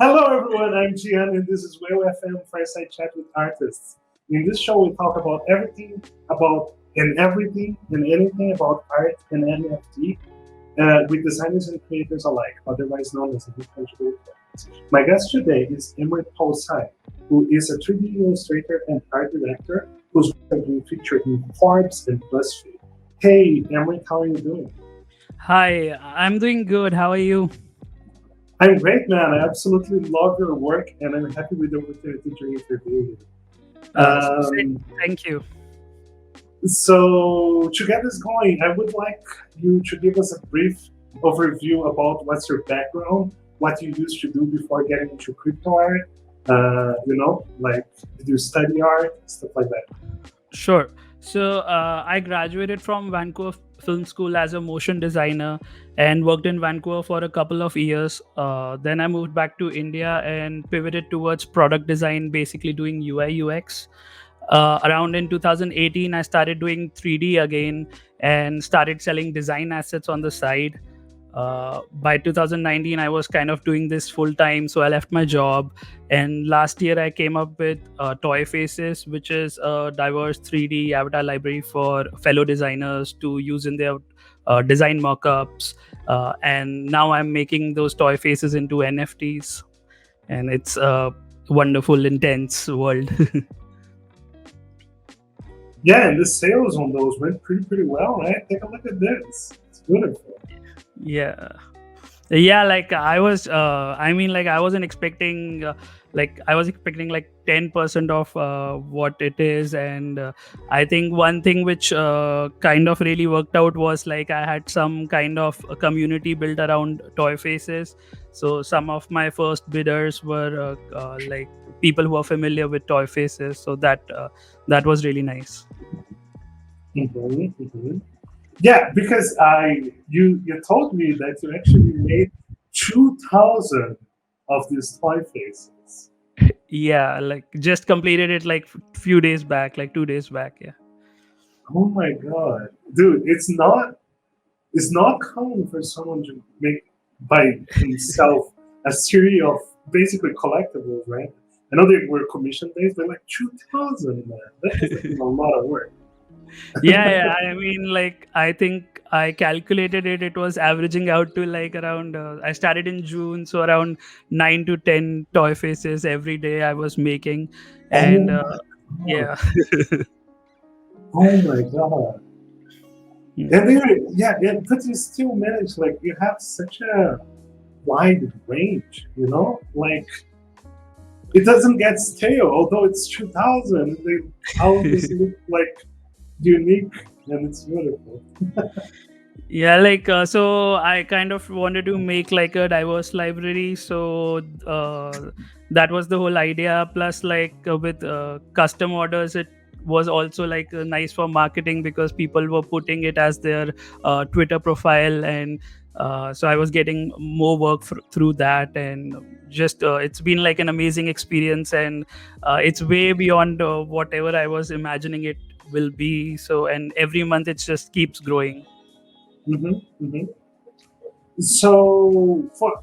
Hello, everyone. I'm Gian, and this is Whale FM Fireside Chat with Artists. In this show, we talk about everything and anything about art and NFT with designers and creators alike, otherwise known as the Intangible Talents. My guest today is Amrit Pal Singh, who is a 3D illustrator and art director whose work has been featured in Forbes and BuzzFeed. Hey, Amrit, how are you doing? Hi, I'm doing good. How are you? I'm great, man. I absolutely love your work, and I'm happy with the opportunity to interview you. Um, Thank you. so, to get this going, I would like you to give us a brief overview about what's your background, what you used to do before getting into crypto art. Like did you study art, stuff like that. Sure. So I graduated from Vancouver Film School as a motion designer and worked in Vancouver for a couple of years. Then I moved back to India and pivoted towards product design, basically doing UI UX. Around in 2018, I started doing 3D again and started selling design assets on the side. By 2019, I was kind of doing this full time, so I left my job. And last year, I came up with Toy Faces, which is a diverse 3D avatar library for fellow designers to use in their design mockups. And now I'm making those toy faces into NFTs, and it's a wonderful, intense world. Yeah, and the sales on those went pretty well, right? Take a look at this. It's beautiful. Yeah. Yeah, like I wasn't expecting I was expecting like 10% of what it is. And I think one thing which kind of really worked out was like I had some kind of a community built around toy faces. So some of my first bidders were like people who are familiar with toy faces, so that was really nice. Hmm. Yeah, because you told me that you actually made 2,000 of these toy faces. Yeah, like just completed it like few days back, like 2 days back. Yeah. Oh my god, dude! It's not common for someone to make by himself a series of basically collectibles, right? I know they were commission based, but like 2,000, man, that must have been a lot of work. Yeah, I mean, like I think I calculated it. It was averaging out to like around. I started in June, so around 9 to 10 toy faces every day I was making, Oh and my god! yeah. Oh my god! Mm. And yeah, but you still manage, like, you have such a wide range, like it doesn't get stale, although it's 2000. All of this look like unique, and it's beautiful. Yeah, like so I kind of wanted to make like a diverse library. So that was the whole idea. Plus, like with custom orders, it was also like nice for marketing because people were putting it as their Twitter profile. And so I was getting more work through that. And just it's been like an amazing experience. And it's way beyond whatever I was imagining it will be. So, and every month it just keeps growing. Hmm. Hmm. So for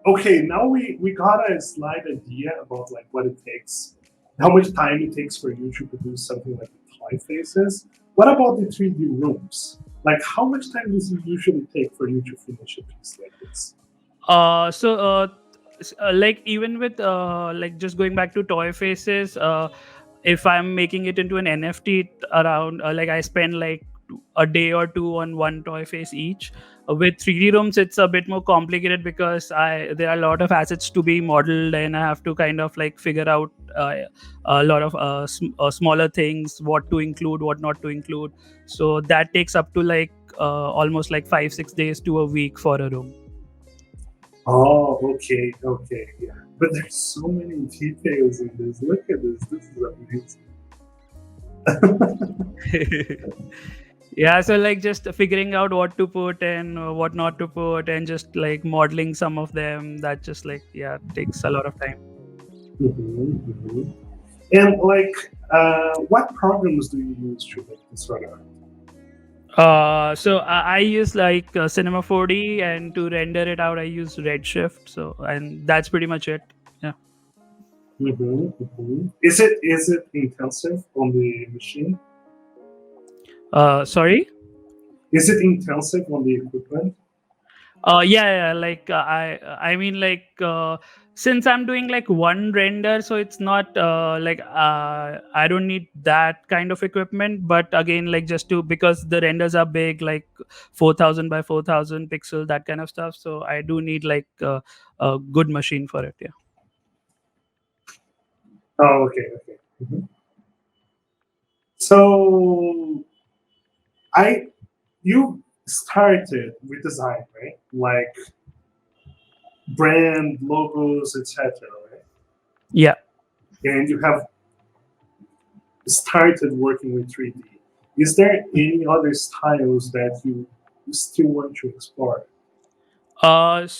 okay, now we got a slight idea about like what it takes, how much time it takes for you to produce something like the toy faces. What about the 3D rooms? Like, how much time does it usually take for you to finish a piece like this? So like even with like just going back to toy faces, if I'm making it into an NFT, around like I spend like a day or two on one toy face each. With 3D rooms, it's a bit more complicated because I there are a lot of assets to be modeled, and I have to kind of like figure out a lot of smaller things, what to include, what not to include. So that takes up to like almost like 5 6 days to a week for a room. Oh, okay, yeah. But there's so many details in this. Look at this. This is amazing. Yeah, so like just figuring out what to put and what not to put, and just like modeling some of them, that just like yeah takes a lot of time. Hmm. Hmm. And like, what programs do you use to make this sort of art? So I use like Cinema 4D, and to render it out I use Redshift. So and that's pretty much it. Is it intensive on the machine? Sorry. Is it intensive on the equipment? Yeah, like I mean, like since I'm doing like one render, so it's not like I don't need that kind of equipment. But again, like just to because the renders are big, like 4,000 by 4,000 pixel, that kind of stuff. So I do need like a good machine for it. Yeah. Oh, okay, okay. Mhm. So I you started with design, right? Like brand logos, etc. Right? Yeah. And you have started working with 3D. Is there any other styles that you still want to explore? Not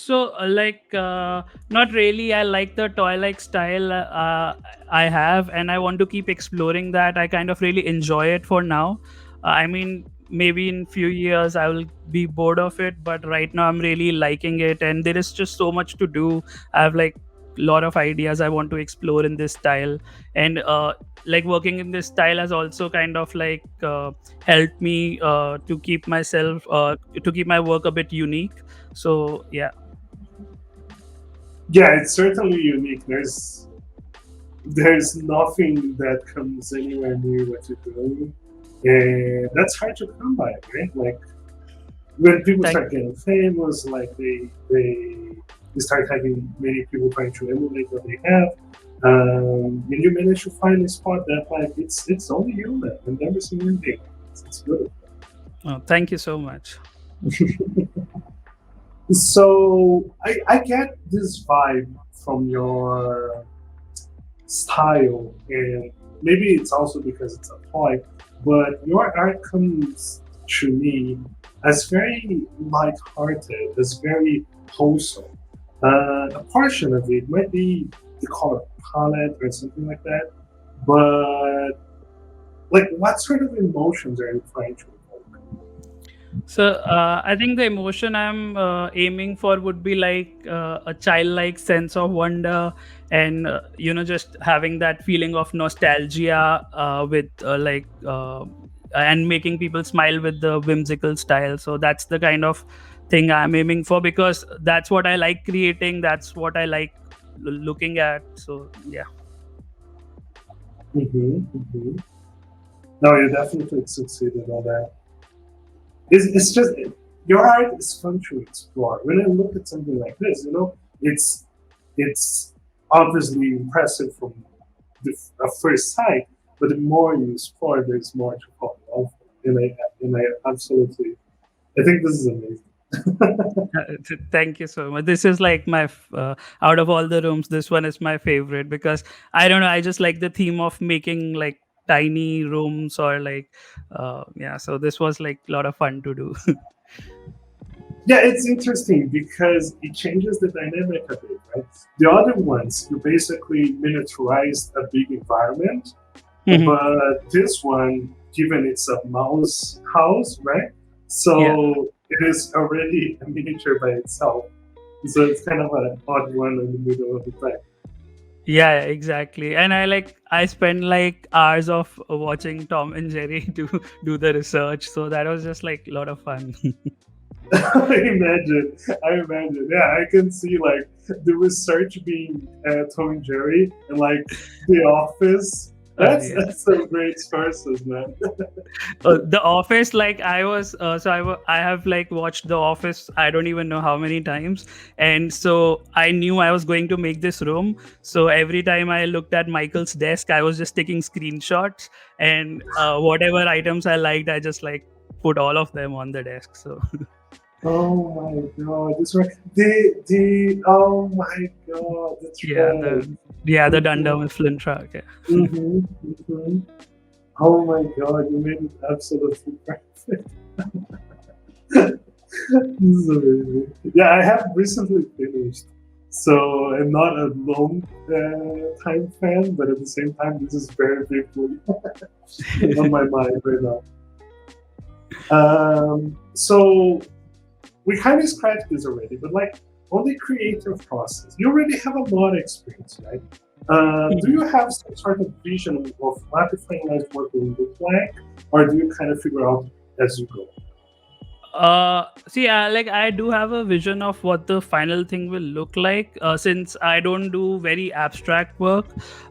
really. I like the toy-like style I have, and I want to keep exploring that. I kind of really enjoy it for now. I mean, maybe in few years I will be bored of it, but right now I'm really liking it, and there is just so much to do. I have like lot of ideas I want to explore in this style, and like working in this style has also kind of like helped me to keep my work a bit unique. So yeah. Yeah, it's certainly unique. There's nothing that comes anywhere near what you're doing, and that's hard to come by, right? Like when people Thank start getting famous, like they start having many people trying to emulate what they have. And you manage to find a spot that like it's only you, man. I've never seen anything. It's good. thank you so much. So I get this vibe from your style, and maybe it's also because it's a toy, but your art comes to me as very light-hearted, as very wholesome. A portion of it might be the color palette or something like that, but like, what sort of emotions are you trying to evoke? So I think the emotion I'm aiming for would be like a childlike sense of wonder, and just having that feeling of nostalgia with and making people smile with the whimsical style. So that's the kind of thing I'm aiming for, because that's what I like creating. That's what I like looking at. So yeah. Mm-hmm. No, you definitely succeeded on that. It's just your art is fun to explore. When I look at something like this, it's obviously impressive from a first sight, but the more you explore, there's more to fall in love with. And I absolutely, I think this is amazing. Thank you so much. This is like out of all the rooms, this one is my favorite because I don't know. I just like the theme of making like tiny rooms or like, yeah. So this was like a lot of fun to do. Yeah, it's interesting because it changes the dynamic a bit, right? The other ones, you basically miniaturized a big environment, Mhm. but this one, given it's a mouse house, right? Yeah. So it is already a miniature by itself. So it's kind of an odd one in the middle of the pack. Yeah, exactly. And I spend like hours of watching Tom and Jerry to do the research. So that was just like a lot of fun. I imagine. Yeah, I can see like the research being Tom and Jerry and like The Office. That's Yeah. that's some great sources, man. The Office, like I have like watched The Office. I don't even know how many times, and so I knew I was going to make this room. So every time I looked at Michael's desk, I was just taking screenshots, and whatever items I liked, I just like put all of them on the desk. So Oh my god, that's right. The oh my god, that's yeah, right. the Mm-hmm, Dundam with Flint truck. Yeah. mm-hmm, mm-hmm. Oh my god, you made it absolutely perfect. This is amazing. Yeah, I have recently finished, so I'm not a long time fan, but at the same time, this is very briefly on my mind right now. So we kind of scratched this already, but like on the creative process, you already have a lot of experience, right? Do you have some sort of vision of what the finalized work will look like, or do you kind of figure out as you go? See, like I do have a vision of what the final thing will look like. Since I don't do very abstract work,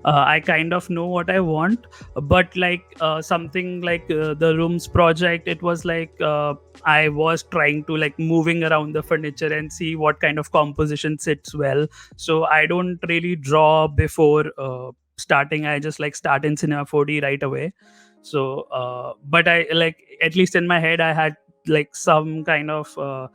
I kind of know what I want. But like something like the rooms project, it was like I was trying to like moving around the furniture and see what kind of composition sits well. So I don't really draw before starting. I just like start in Cinema 4D right away. So but I like, at least in my head, I had like some kind of uh,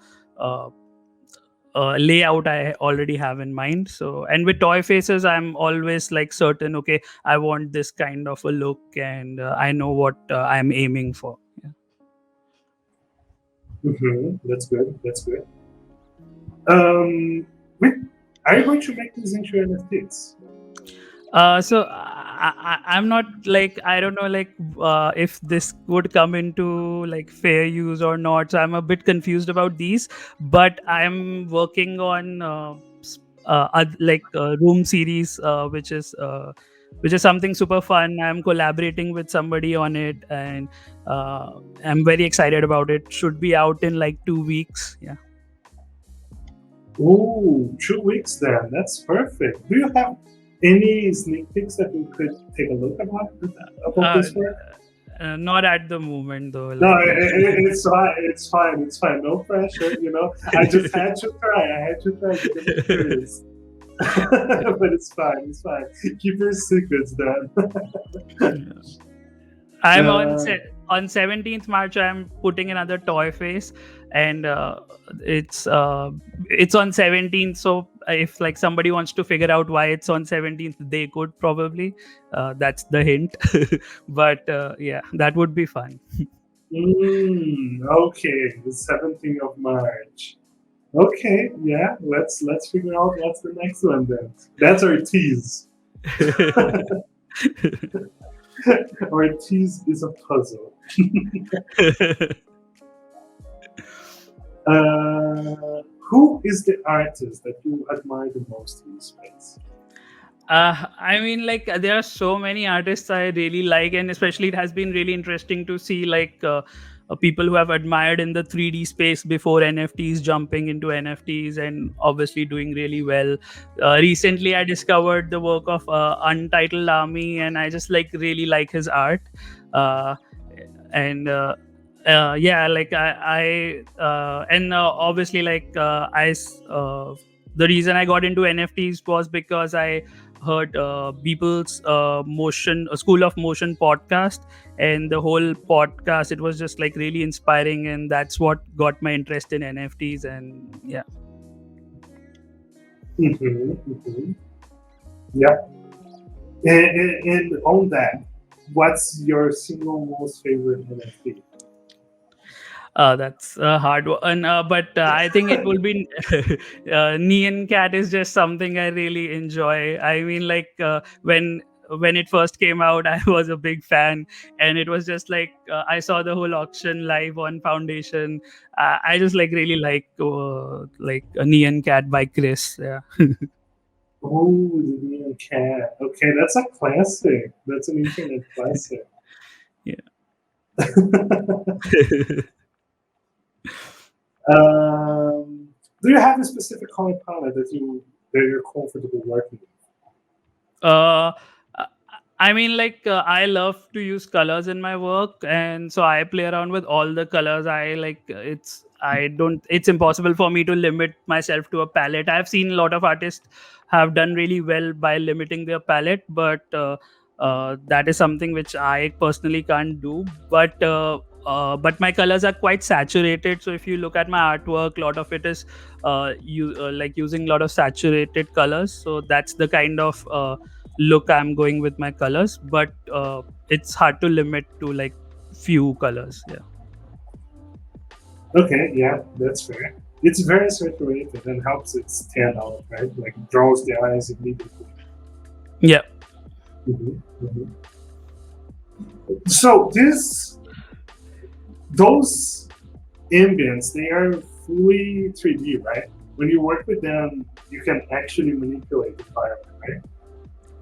layout I already have in mind. So, and with toy faces, I'm always like certain, okay, I want this kind of a look, and I know what I'm aiming for. Yeah. That's good. That's good. Um, wait, are you going to make this into NFTs? So I'm not like, I don't know like if this would come into like fair use or not. So I'm a bit confused about these, but I'm working on like room series, which is something super fun. I'm collaborating with somebody on it, and uh, I'm very excited about it. Should be out in like 2 weeks. Yeah. Ooh, 2 weeks then. That's perfect. Do you have any sneak peeks that we could take a look about Uh, this work? Not at the moment though. No, Like, it's fine. It's fine. It's fine. No pressure. I just had to try. I had to try because I'm curious. But it's fine. It's fine. Keep your secrets then. I'm uh, on 17th March. I'm putting another toy face, and it's on 17th. So if like somebody wants to figure out why it's on 17th, they could probably. That's the hint. But yeah, that would be fun. okay, the 17th of March. Okay, yeah. Let's figure out what's the next one then. That's our tease. Our tease is a puzzle. Who is the artist that you admire the most in space? I mean, like there are so many artists I really like, and especially it has been really interesting to see like people who have admired in the 3D space before NFTs, jumping into NFTs and obviously doing really well. Recently, I discovered the work of Untitled Army, and I just like really like his art. Uh, and Yeah, like and obviously like the reason I got into NFTs was because I heard people's motion school of motion podcast, and the whole podcast, it was just like really inspiring, and that's what got my interest in NFTs. And yeah. Mm-hmm. Yeah. And on that, what's your single most favorite NFT? That's a hard one, but I think it will be Neon Cat is just something I really enjoy. I mean, like when it first came out, I was a big fan, and it was just like I saw the whole auction live on Foundation. I just like really like a Neon Cat by Chris. Yeah. Oh, the Neon Cat. Okay, that's a classic. That's an internet classic. Yeah. Do you have a specific color palette that you're comfortable working with? uh I mean, like I love to use colors in my work, and so I play around with all the colors. I like it's I don't it's impossible for me to limit myself to a palette. I've seen a lot of artists have done really well by limiting their palette, but that is something which I personally can't do. But my colors are quite saturated. So if you look at my artwork, a lot of it is like using a lot of saturated colors. So that's the kind of look I'm going with my colors, but it's hard to limit to like few colors. Yeah. Okay, yeah, that's fair. It's very saturated and helps it stand out, right? Like draws the eyes immediately. Yeah. Mhm, mhm. So those ambients, they are fully 3D, right? When you work with them, you can actually manipulate the environment, right?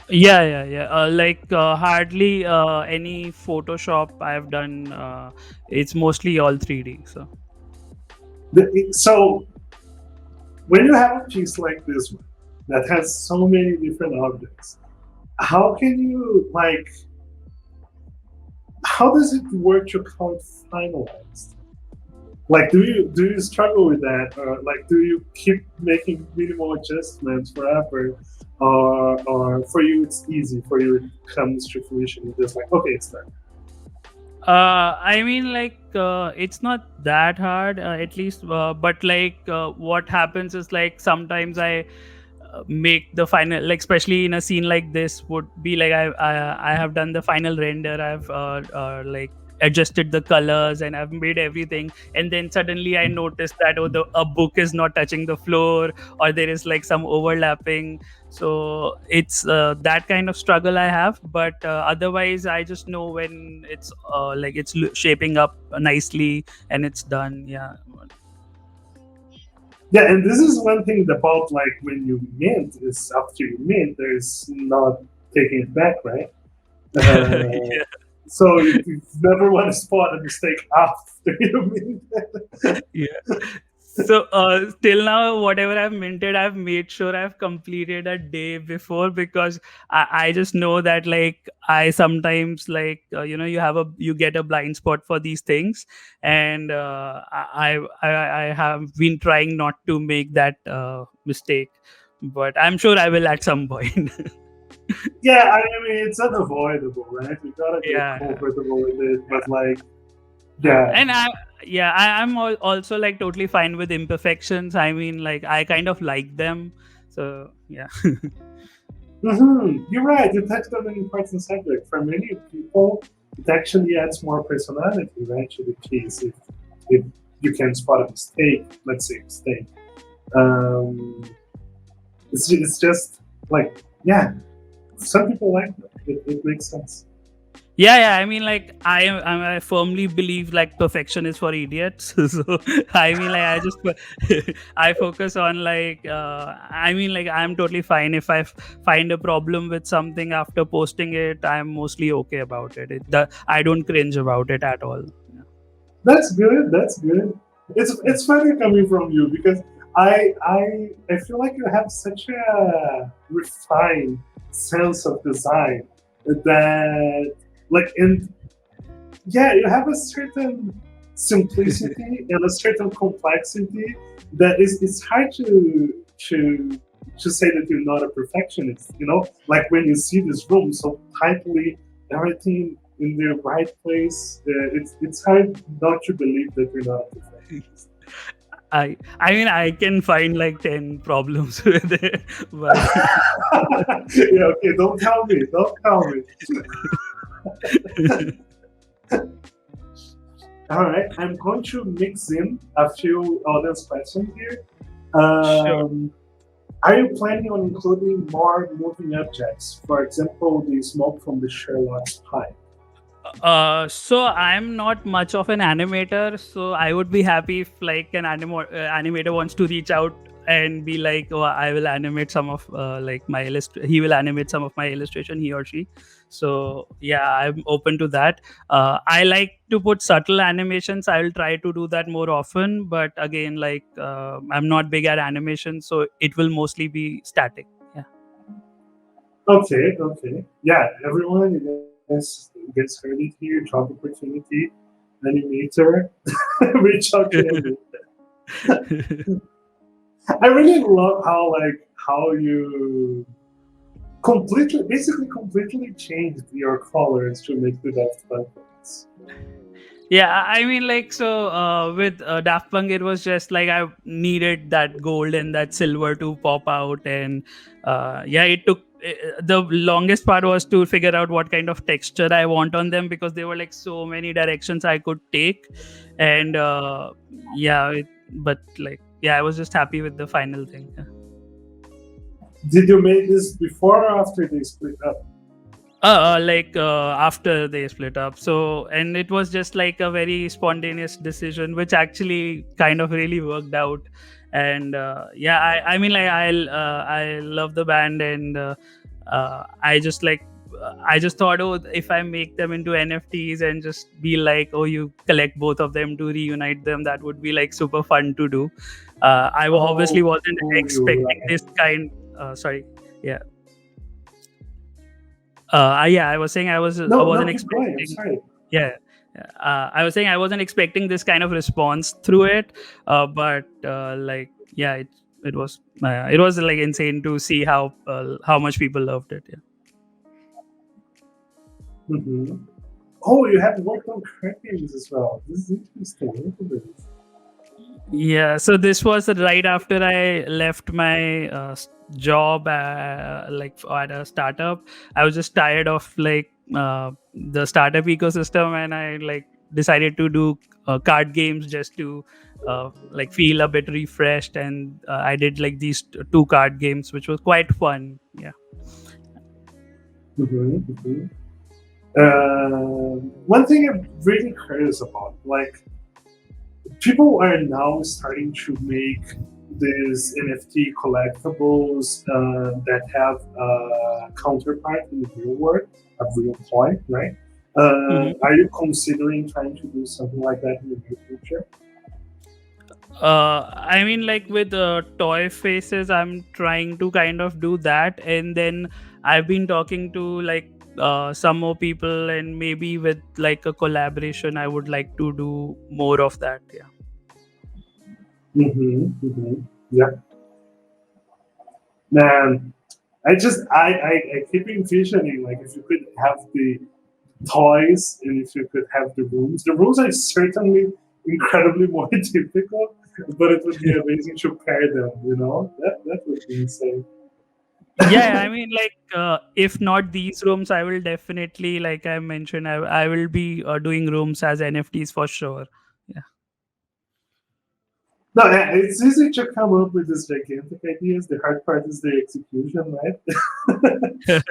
Yeah. Like hardly any Photoshop I've done. It's mostly all 3D. So So when you have a piece like this one that has so many different objects, how can you like? How does it work to call it finalized? Like, do you struggle with that, or like, do you keep making minimal adjustments forever, or for you it's easy, for you it comes to fruition, you're just like, okay, it's done. I mean, like, it's not that hard, at least. But like, what happens is like sometimes I make the final, like especially in a scene like this would be like I have done the final render. I've like adjusted the colors and I've made everything, and then suddenly I noticed that, oh, the a book is not touching the floor, or there is like some overlapping. So it's that kind of struggle I have, but otherwise I just know when it's like it's shaping up nicely and it's done. Yeah. Yeah, and this is one thing about like when you mint is after you mint, there's not taking it back, right? Uh, Yeah. so you never want to spot a mistake after you mint it. Yeah. So till now, whatever I've minted, I've made sure I've completed a day before, because I just know that like I sometimes like you get a blind spot for these things, and I have been trying not to make that mistake, but I'm sure I will at some point. Yeah, I mean it's unavoidable, right? We gotta get Yeah. comfortable with it, but like, yeah. And I'm also like totally fine with imperfections. I mean, like I kind of like them. So yeah. You're right. You touched on an important subject. For many people, it actually adds more personality, right, to the piece. If you can spot a mistake, let's say mistake, um, it's just like, yeah, some people like that. It makes sense. Yeah. I mean, like I firmly believe like perfection is for idiots. So I mean, like I just I focus on like I mean, like I'm totally fine if find a problem with something after posting it. I'm mostly okay about it. I don't cringe about it at all. That's good. That's good. It's funny coming from you because I feel like you have such a refined sense of design that like in yeah, you have a certain simplicity and a certain complexity that is it's hard to say that you're not a perfectionist, you know, like when you see this room so tightly, everything in the right place, it's hard not to believe that you're not a perfectionist. I mean I can find like 10 problems with it, but Yeah, okay, don't tell me. All right, I'm going to mix in a few audience questions here. sure. Um, are you planning on including more moving objects? For example, the smoke from the Sherlock's pipe. So I'm not much of an animator, so I would be happy if like an animator wants to reach out and be like, oh, I will animate some of like my he will animate some of my illustration, he or she. So yeah, I'm open to that. I like to put subtle animations. I will try to do that more often, but again, like I'm not big at animation, so it will mostly be static. Yeah. Okay, okay. Yeah, everyone, you guys heard it here. Job opportunity, animator, reach out to Amrit. I really love how you basically changed your colors to make the Daft Punk ones. Yeah, I mean, like, so with Daft Punk, it was just like I needed that gold and that silver to pop out, and yeah, it took the longest part was to figure out what kind of texture I want on them, because there were like so many directions I could take, and yeah, but like, yeah, I was just happy with the final thing. Did you make this before or after they split up? Like after they split up. So, and it was just like a very spontaneous decision, which actually kind of really worked out. And yeah, I mean, like I love the band, and I just like I just thought, oh, if I make them into NFTs and just be like, oh, you collect both of them to reunite them, that would be like super fun to do. Obviously Oh, wasn't you're expecting right. this kind. Sorry, yeah, yeah. I was saying I No, no, wasn't keep going. I'm expecting. sorry. Yeah, I was saying I wasn't expecting this kind of response through it, but like yeah, it was like insane to see how much people loved it. Yeah. Hmm. Oh, you have worked on crackings as well. This is interesting. Look at this. Yeah, so this was right after I left my job, like at a startup. I was just tired of like the startup ecosystem, and I like decided to do card games just to like feel a bit refreshed. And I did like these two card games, which was quite fun. Yeah. Hmm. Hmm. One thing I'm really curious about, like people are now starting to make these NFT collectibles that have a counterpart in the real world, a real toy, right? Are you considering trying to do something like that in the near future? I mean, like with toy faces, I'm trying to kind of do that, and then I've been talking to like some more people, and maybe with like a collaboration, I would like to do more of that. Yeah. Mm-hmm, mm-hmm. Yeah, man. I keep envisioning like if you could have the toys and if you could have the rooms. The rooms are certainly incredibly more difficult, but it would be amazing to pair them. You know, that would be insane. Yeah, I mean, like if not these rooms, I will definitely, like I mentioned, I will be doing rooms as NFTs for sure. Yeah. No, it's easy to come up with these gigantic ideas. The hard part is the execution, right?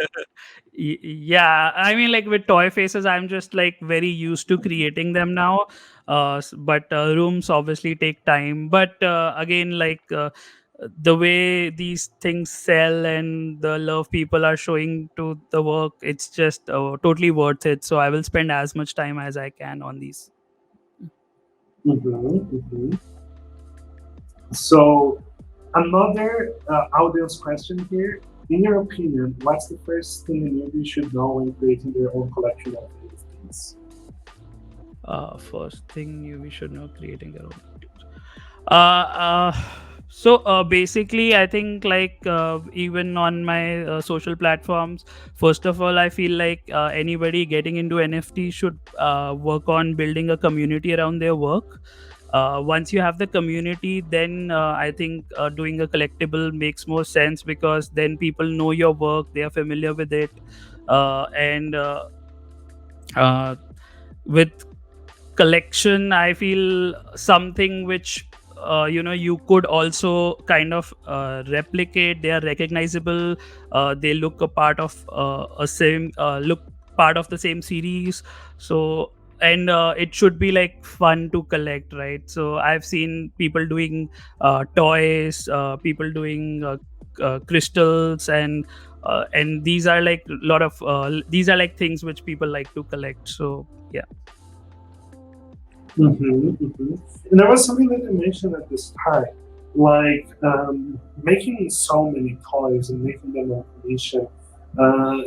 Yeah, I mean, like with toy faces, I'm just like very used to creating them now. But rooms obviously take time. But again, like the way these things sell and the love people are showing to the work, it's just totally worth it. So I will spend as much time as I can on these. Hmm. Hmm. So, another audience question here. In your opinion, what's the first thing a newbie should know when creating their own collection of NFTs? First thing we should know, creating their own. Uh, uh, so basically, I think like even on my social platforms, first of all, I feel like anybody getting into NFT should work on building a community around their work. Once you have the community, then I think doing a collectible makes more sense, because then people know your work, they are familiar with it, and uh, with collection, I feel something which you could also kind of replicate. They are recognizable, they look a part of a same look part of the same series. So, and it should be like fun to collect, right? So I've seen people doing toys, people doing crystals, and these are like a lot of these are like things which people like to collect. So yeah. Hmm. Hmm. And there was something that you mentioned at the start, like making so many toys and making them on commission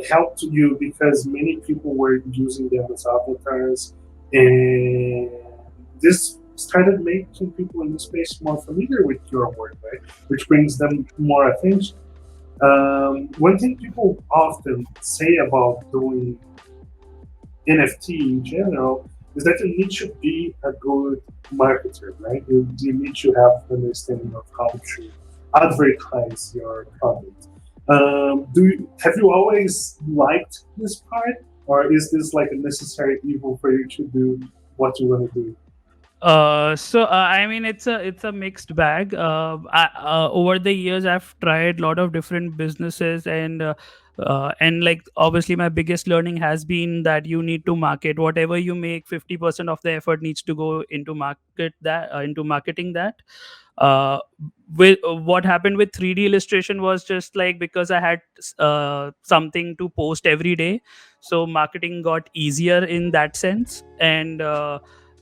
helped you because many people were using them as avatars, and this started making people in the space more familiar with your work, right? Which brings them more attention. One thing people often say about doing NFT in general is that you need to be a good marketer, right? You need to have understanding of how to advertise your product. Have you always liked this part, or is this like a necessary evil for you to do what you want to do? I mean, it's a mixed bag. Over the years, I've tried a lot of different businesses, and like obviously, my biggest learning has been that you need to market whatever you make. 50% of the effort needs to go into marketing that. uh, with what happened with 3D illustration was just like, because I had something to post every day, so marketing got easier in that sense. And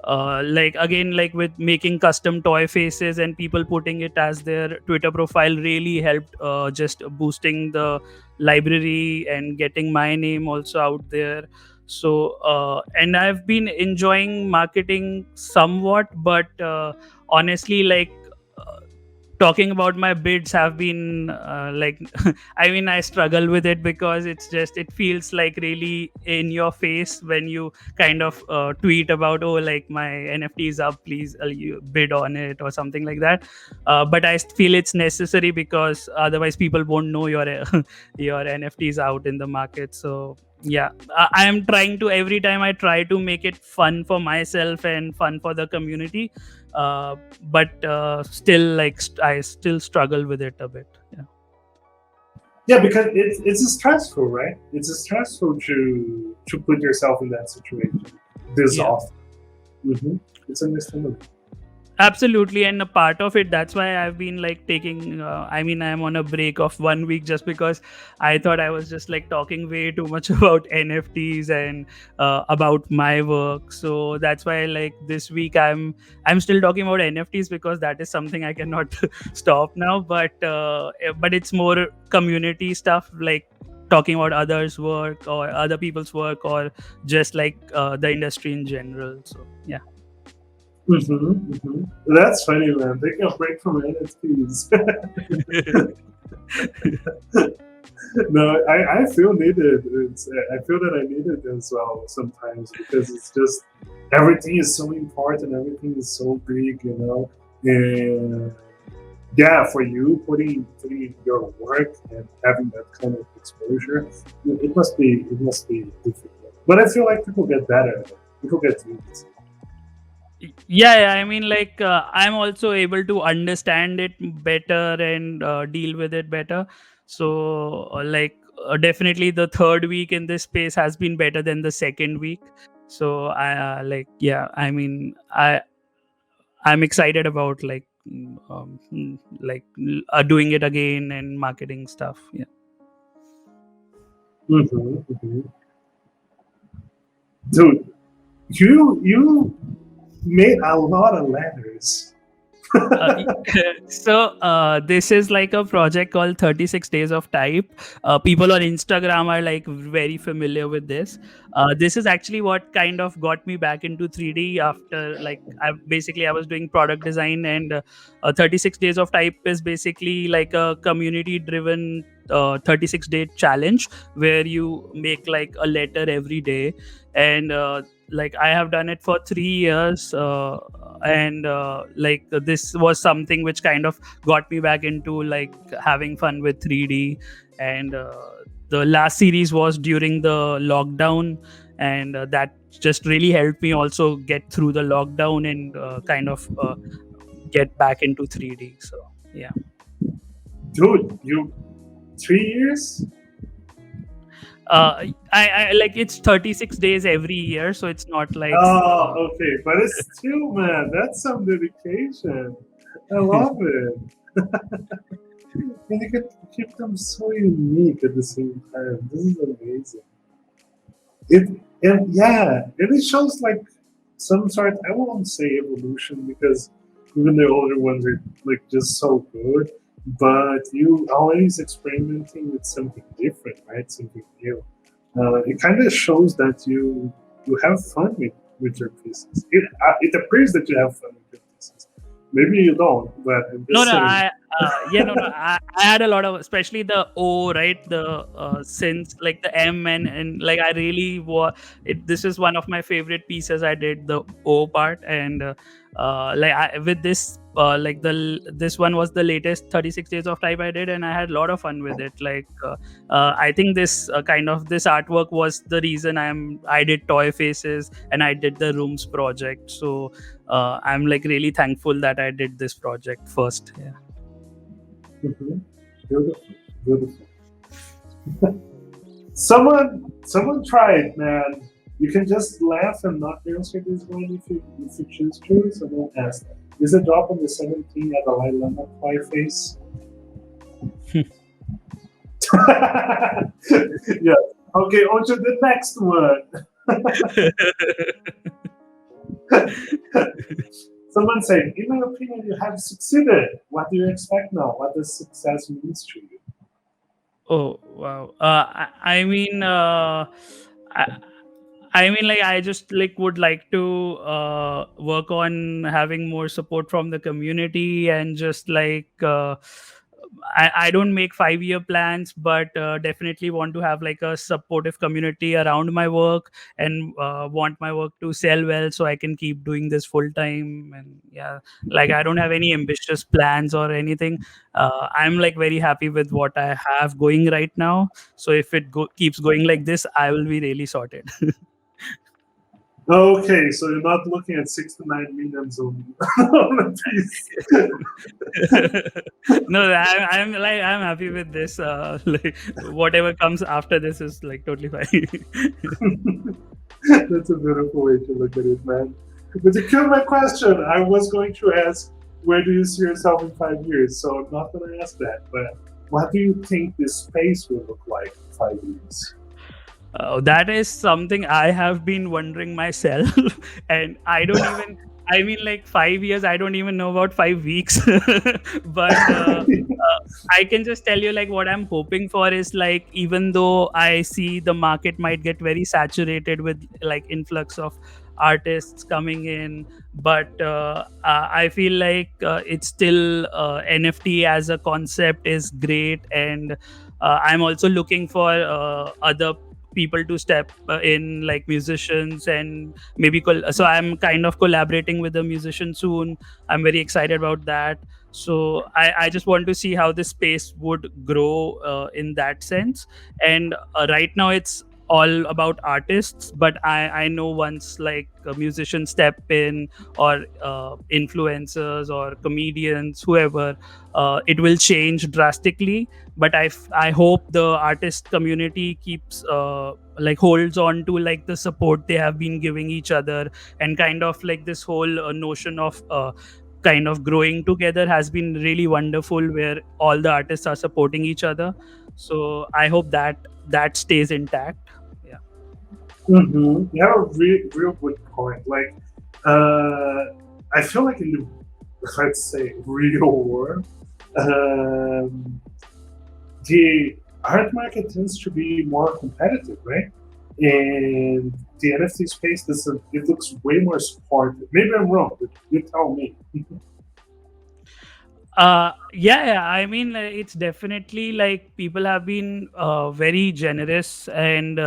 like again, like with making custom toy faces and people putting it as their Twitter profile, really helped just boosting the library and getting my name also out there. So and I've been enjoying marketing somewhat, but honestly, like uh, talking about my bids have been like I mean, I struggle with it because it's just, it feels like really in your face when you kind of tweet about, oh, like my NFT is up, please you bid on it or something like that. But I feel it's necessary because otherwise people won't know your your NFTs out in the market. So yeah, I am trying to, every time I try to make it fun for myself and fun for the community, but still, like I still struggle with it a bit. Yeah. Yeah, because it's stressful, right? It's stressful to put yourself in that situation this Yeah. often. Hmm. It's understandable. Absolutely, and a part of it, that's why I've been like taking I mean, I'm on a break of 1 week just because I thought I was just like talking way too much about NFTs and about my work. So that's why, like, this week I'm still talking about NFTs because that is something I cannot stop now. But it's more community stuff, like talking about others work or other people's work, or just like the industry in general. So yeah. That's funny, man. Taking a break from NFTs. No, I feel needed. I feel that I need it as well sometimes because it's just everything is so important. Everything is so big, you know. And yeah, for you putting your work and having that kind of exposure, it must be difficult. But I feel like people get better at it. People get used. Yeah, I mean, like I'm also able to understand it better and deal with it better. So definitely the third week in this space has been better than the second week. So I like, yeah, I mean, I'm excited about like doing it again and marketing stuff. Yeah. Hmm. Dude, you made a lot of letters. Uh, so this is like a project called 36 Days of Type. People on Instagram are like very familiar with this. This is actually what kind of got me back into 3D after, like, I was doing product design, and 36 Days of Type is basically like a community driven 36-day challenge where you make like a letter every day. And like I have done it for 3 years, and like this was something which kind of got me back into like having fun with 3D. And the last series was during the lockdown, and that just really helped me also get through the lockdown and kind of get back into 3D. So yeah. Dude, you 3 years? I like, it's 36 days every year, so it's not like Oh, okay, but it's still, man, that's some dedication. I love it. And you can keep them so unique at the same time. This is amazing. It and yeah, and it shows like some sort. I won't say evolution because even the older ones are like just so good. But you always experimenting with something different, right? Something new. It kind of shows that you have fun with your pieces. It appears that you have fun with your pieces. Maybe you don't, but I'm No, just no, saying. yeah, no, no. I had a lot of, especially the O, right? The since like the M, and like I really it. This is one of my favorite pieces. I did the O part, and with this, this one was the latest 36 days of type I did, and I had a lot of fun with it. Like I think this kind of this artwork was the reason I did toy faces and I did the rooms project. So I'm like really thankful that I did this project first. Yeah. Mhm. Beautiful, beautiful. Someone tried, man. You can just laugh and not answer this one if you choose to. Someone asked. Is the drop on the 17th at the Dalai Lama pie face? Yeah. Okay, on to the next one. Someone said, in my opinion, you have succeeded. What do you expect now? What does success means to you? Oh wow. I mean, I, I mean, like I just like would like to work on having more support from the community and just like I don't make 5 year plans, but definitely want to have like a supportive community around my work and want my work to sell well so I can keep doing this full time. And yeah, like I don't have any ambitious plans or anything. I'm like very happy with what I have going right now. So if it keeps going like this, I will be really sorted. Okay, so you're not looking at 6 to 9 million on a piece. No, I'm happy with this. Like whatever comes after this is like totally fine. That's a beautiful way to look at it, man. But to kill my question, I was going to ask, where do you see yourself in 5 years? So I'm not going to ask that. But what do you think this space will look like in 5 years? That is something I have been wondering myself, and I don't even. I mean, like 5 years. I don't even know about 5 weeks, but I can just tell you like what I'm hoping for is like even though I see the market might get very saturated with like influx of artists coming in, but I feel like it's still NFT as a concept is great, and I'm also looking for other people to step in like musicians and maybe so I'm kind of collaborating with a musician soon. I'm very excited about that. So I just want to see how this space would grow in that sense. And right now it's all about artists, but I know once like musicians step in or influencers or comedians, whoever, it will change drastically. But I hope the artist community keeps like holds on to like the support they have been giving each other, and kind of like this whole notion of kind of growing together has been really wonderful where all the artists are supporting each other. So I hope that stays intact. Yeah. Mm-hmm. You have a real good point. Like, I feel like in the, let's say, real world, um, the art market tends to be more competitive, right? And the NFT space doesn't. It looks way more supportive. Maybe I'm wrong, but you tell me. Yeah, I mean, it's definitely like people have been very generous, and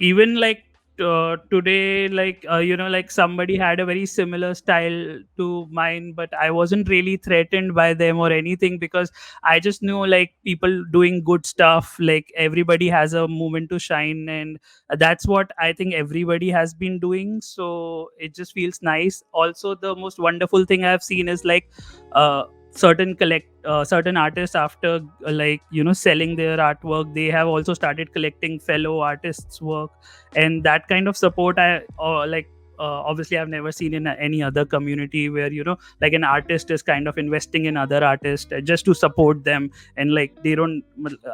even like today, like like somebody had a very similar style to mine, but I wasn't really threatened by them or anything because I just knew like people doing good stuff. Like everybody has a moment to shine, and that's what I think everybody has been doing. So it just feels nice. Also, the most wonderful thing I've seen is like certain artists after like selling their artwork, they have also started collecting fellow artists work, and that kind of support I like obviously I've never seen in any other community where like an artist is kind of investing in other artists just to support them, and like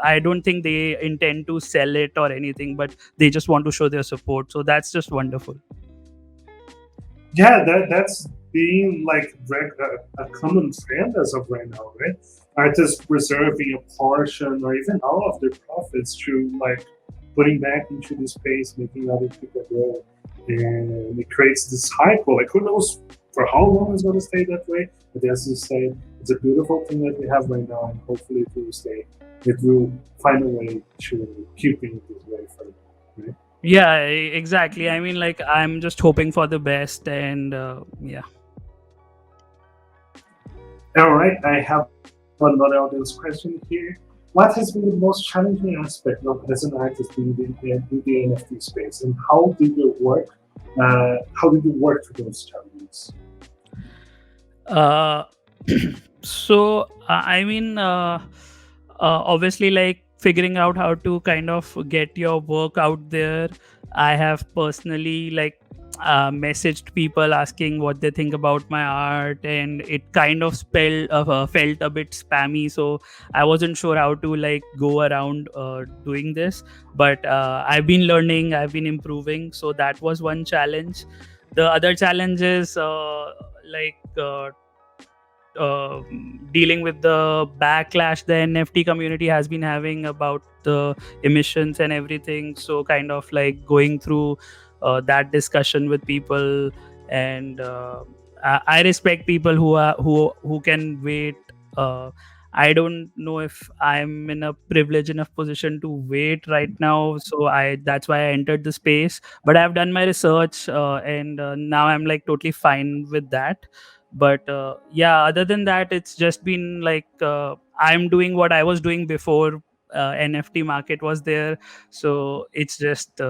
I don't think they intend to sell it or anything, but they just want to show their support. So that's just wonderful. Yeah, that's being like a common trend as of right now, right? Artists reserving a portion or even all of their profits to like putting back into the space, making other people grow, and it creates this cycle. Like who knows for how long it's going to stay that way? But as you say, it's a beautiful thing that we have right now, and hopefully it will stay. It will find a way to keep it this way forever. Right? Yeah, exactly. I mean, like I'm just hoping for the best, and yeah. All right, I have another audience question here. What has been the most challenging aspect of as an artist in the NFT space, and how did you work? How did you work through those challenges? Uh, so I mean, obviously, like figuring out how to kind of get your work out there. I have personally like messaged people asking what they think about my art, and it kind of felt a bit spammy. So I wasn't sure how to like go around doing this, but I've been learning, I've been improving. So that was one challenge. The other challenge is like uh, dealing with the backlash the NFT community has been having about the emissions and everything. So kind of like going through that discussion with people, and I respect people who can wait. Uh, I don't know if I'm in a privileged enough position to wait right now, so I that's why I entered the space. But I've done my research, and now I'm like totally fine with that. But yeah, other than that, it's just been like I'm doing what I was doing before NFT market was there. So it's just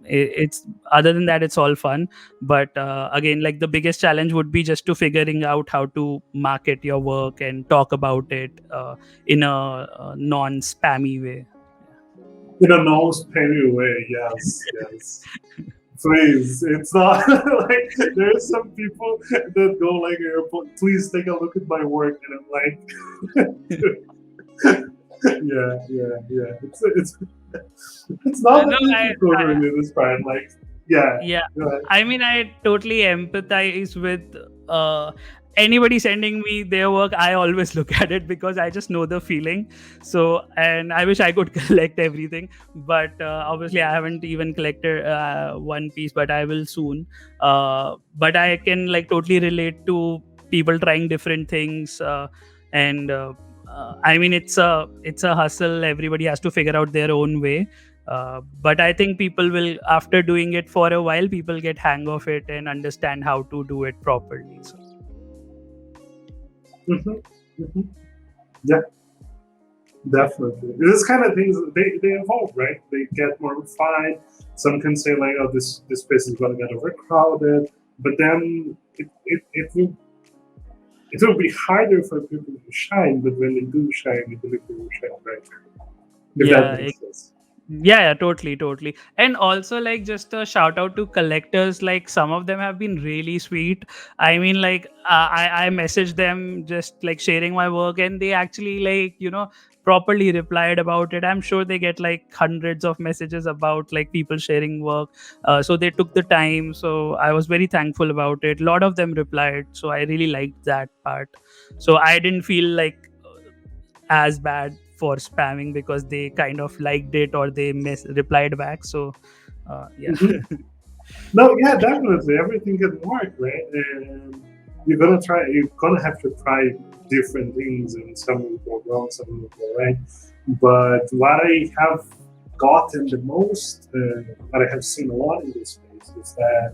it's other than that, it's all fun. But again, like the biggest challenge would be just to figuring out how to market your work and talk about it in a non-spammy way. In a non-spammy way, yes, yes. Please, it's not like there's some people that go like, please take a look at my work, and I'm like, yeah. It's not No, that difficult really this part. Like, yeah, yeah, go ahead. I mean, I totally empathize with anybody sending me their work. I always look at it because I just know the feeling. So, and I wish I could collect everything, but obviously I haven't even collected one piece, but I will soon. But I can like totally relate to people trying different things, and I mean, it's a hustle. Everybody has to figure out their own way. But I think people will, after doing it for a while, people get hang of it and understand how to do it properly. So Hmm. Hmm. Yeah, definitely. This kind of things they evolve, right? They get more refined. Some can say like, oh, this space is going to get overcrowded, but then it will be harder for people to shine. But when they do shine, I believe they will shine brighter. If that yeah, makes sense. yeah, totally. And also, like, just a shout out to collectors. Like, some of them have been really sweet. I mean, like, I messaged them just like sharing my work, and they actually like properly replied about it. I'm sure they get like hundreds of messages about like people sharing work. So they took the time. So I was very thankful about it. A lot of them replied, so I really liked that part. So I didn't feel like as bad for spamming because they kind of liked it or they replied back. So yeah. Hmm. No, yeah, definitely. Everything can work, right? And you're gonna try. You're gonna have to try different things, and some will go wrong, some will go right. But what I have gotten the most, what I have seen a lot in this space, is that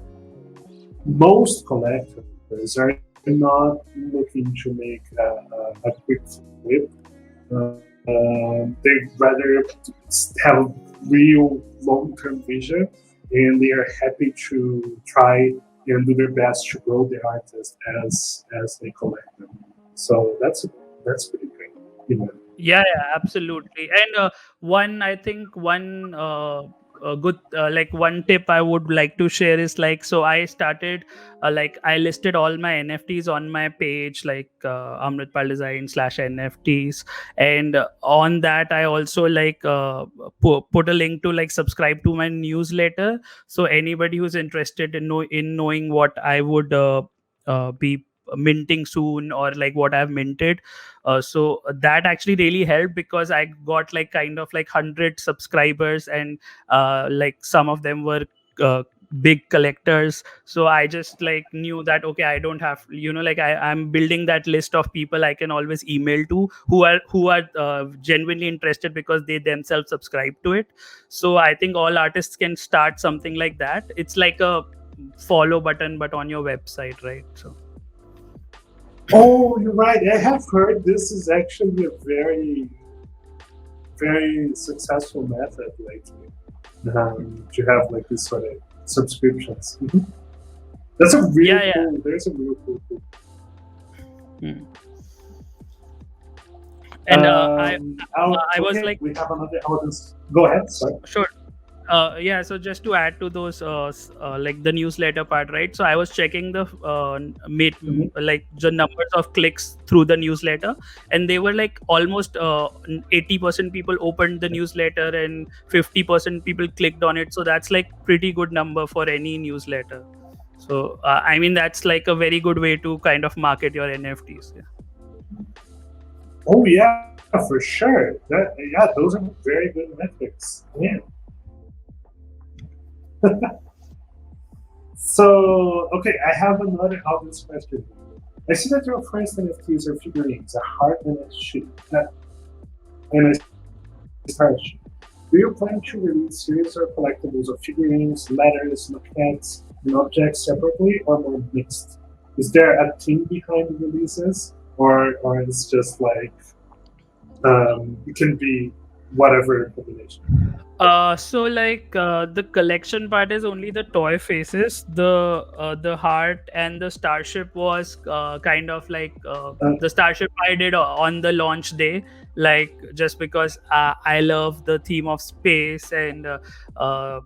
most collectors are not looking to make a quick flip. They rather have a real long-term vision, and they are happy to try and do their best to grow the artist as they collect them. So that's pretty great, you know. Yeah, absolutely. And one, I think one good like one tip I would like to share is like, so I started like I listed all my NFTs on my page, like Amrit Pal Design / NFTs, and on that I also like put a link to like subscribe to my newsletter. So anybody who's interested in knowing what I would be minting soon, or like what I've minted, so that actually really helped because I got like kind of like 100 subscribers, and like some of them were big collectors. So I just like knew that okay, I don't have, like I'm building that list of people I can always email to who are genuinely interested because they themselves subscribe to it. So I think all artists can start something like that. It's like a follow button but on your website, right? So Oh, you're right. I have heard this is actually a very successful method lately. To have like this sort of subscriptions. Mhm. That's a real yeah. cool. There's a real cool. Hmm. And Oh, I was okay. like, We have another audience. Go ahead. Sorry. sure. Yeah, so just to add to those like the newsletter part, right? So I was checking the Mhm. like the numbers of clicks through the newsletter, and they were like almost 80% people opened the newsletter and 50% people clicked on it. So that's like pretty good number for any newsletter. So I mean, that's like a very good way to kind of market your NFTs. Yeah. Oh yeah, for sure. Yeah, those are very good metrics. Yeah. So okay, I have another obvious question. I see that your first NFTs are figurines, a heart and a sheep, and a star sheep. Do you plan to release series or collectibles of figurines, letters, maquettes, and objects separately, or more mixed? Is there a team behind the releases, or it's just like it can be whatever combination? So like the collection part is only the toy faces. The heart and the starship was kind of like the starship I did on the launch day, like just because I love the theme of space uh,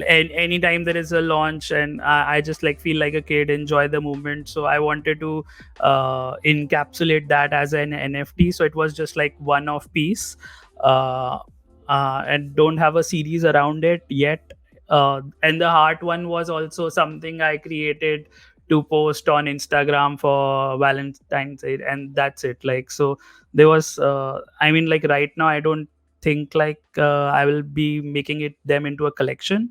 and anytime there is a launch and I just like feel like a kid, enjoy the movement. So I wanted to encapsulate that as an NFT. So it was just like one off piece. Uh, and don't have a series around it yet. And the heart one was also something I created to post on Instagram for Valentine's Day, and that's it. Like, so there was, I mean, like right now, I don't think like I will be making it them into a collection.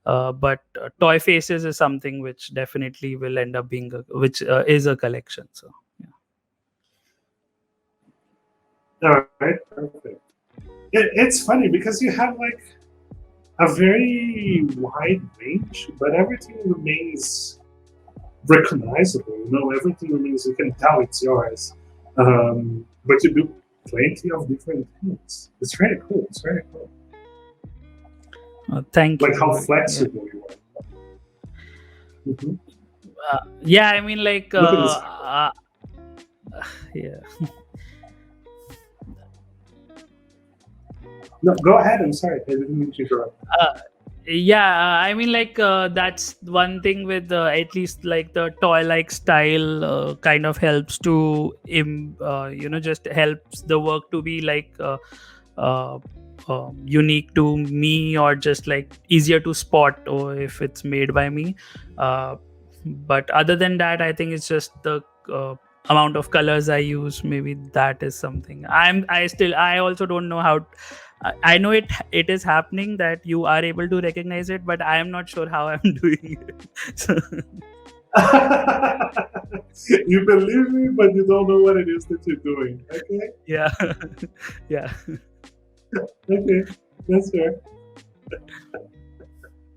But toy faces is something which definitely will end up being which is a collection. So yeah. All right, perfect. It's funny because you have like a very wide range, but everything remains recognizable. You know, everything remains. You can tell it's yours. But you do plenty of different things. It's very cool. It's very cool. Thank Like how you. Yeah. flexible you are. Mhm. Yeah, I mean, like, Look at this. yeah. No, go ahead. I'm sorry. I didn't mean to interrupt. Uh, yeah, I mean, like, that's one thing with at least like the toy like style kind of helps to, just helps the work to be like uh, unique to me, or just like easier to spot, or if it's made by me. Uh, but other than that, I think it's just the amount of colors I use. Maybe that is something I also don't know how. I know it is happening that you are able to recognize it, but I am not sure how I'm doing it. So, You believe me, but you don't know what it is that you're doing. Okay, yeah. Yeah. okay, that's fair.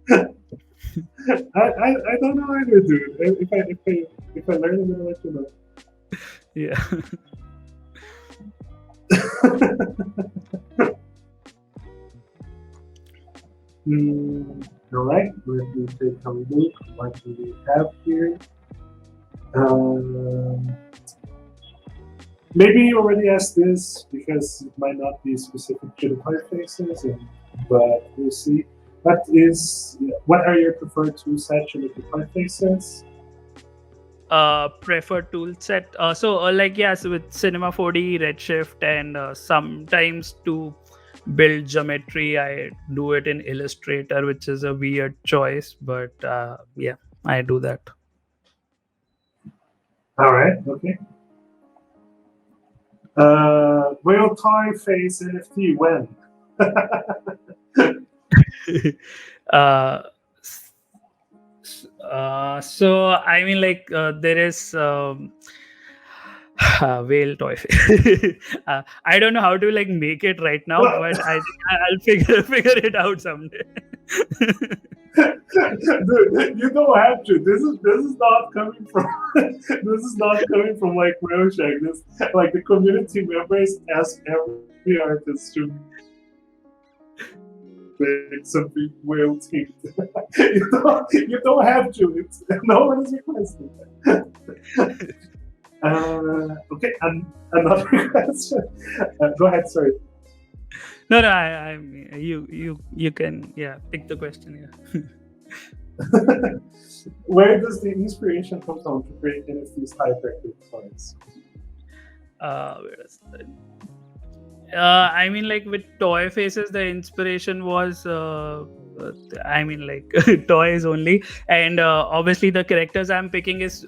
I don't know either, dude. If I learn, I'm gonna let you know. Yeah. All right, let me take a look. What do we have here? Um, Maybe you already asked this because it might not be specific to the typefaces, but we'll see. What are your preferred tool set to make the typefaces? Preferred tool set. Like, yeah, so with Cinema 4D, Redshift, and sometimes to build geometry, I do it in Illustrator, which is a weird choice, but yeah, I do that. All right, okay. Will Toy Face NFT when? uh, so I mean, like, there is whale toy. I don't know how to like make it right now, Well, but I think I'll figure figure it out someday. dude, you don't have to. This is not coming from this is not coming from like Whale This like the community members ask every artist to make something whale themed. You don't have to. No one is requesting. Okay, another question. Go ahead. Sorry. No, no, you can, yeah, pick the question. Yeah. Where does the inspiration come from to create NFTs hyperactive toys? Where is that? I mean, like with toy faces, the inspiration was, I mean, like toys only, and obviously the characters I'm picking is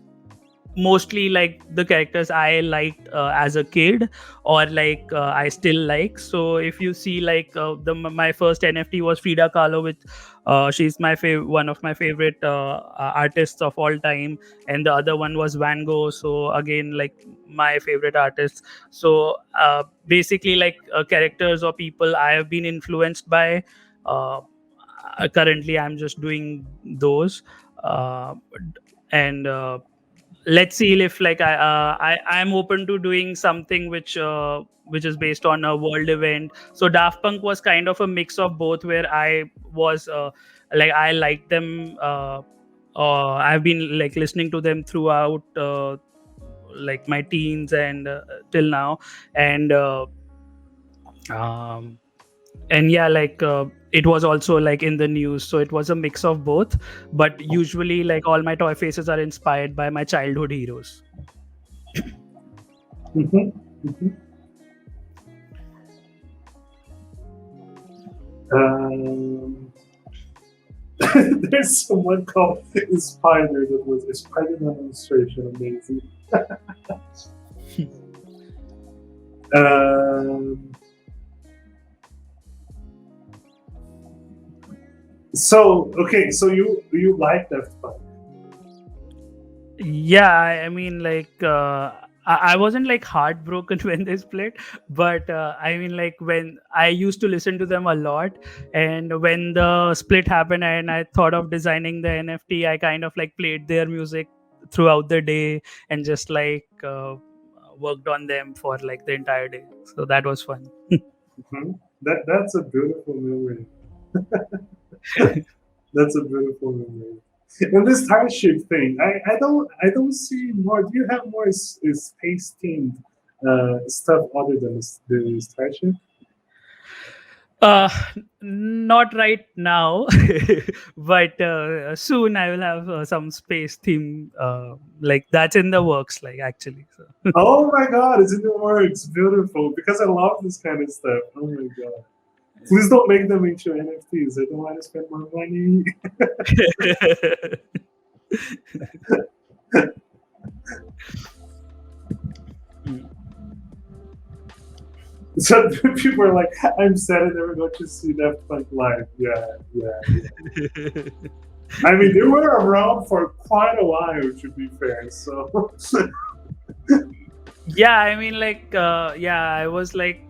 mostly like the characters I liked as a kid, or like I still like. So if you see like my first NFT was Frida Kahlo, with she's one of my favorite artists of all time, and the other one was Van Gogh. So again, like my favorite artists. So basically, like characters or people I have been influenced by. Uh, Currently, I'm just doing those. Uh, and let's see if like I'm open to doing something which is based on a world event. So Daft Punk was kind of a mix of both, where I was like I liked them. I've been like listening to them throughout like my teens and till now, and um, and yeah, like it was also like in the news, so it was a mix of both. But usually, like all my toy faces are inspired by my childhood heroes. Mhm, mhm. Um, there's someone called Spider that was a Spider-Man illustration, amazing. Um, so okay, so you like Daft Punk? Yeah, I mean, like I wasn't like heartbroken when they split, but I mean, like when I used to listen to them a lot, and when the split happened and I thought of designing the NFT, I kind of like played their music throughout the day, and just like worked on them for like the entire day. So that was fun. Mhm. That's a beautiful memory. That's a beautiful memory. And this starship thing, I don't see more. Do you have more space themed stuff other than the starship? Uh, Not right now, but soon I will have some space theme. Like that's in the works, like actually. So. Oh my god, it's in the works. Beautiful. Because I love this kind of stuff. Oh my god. Please don't make them into NFTs. I don't want to spend more money. Mm. So people are like, I'm sad I never got to see Daft Punk live. Yeah, yeah, yeah. I mean, they were around for quite a while, to be fair. So, Yeah, I mean, like, yeah, I was like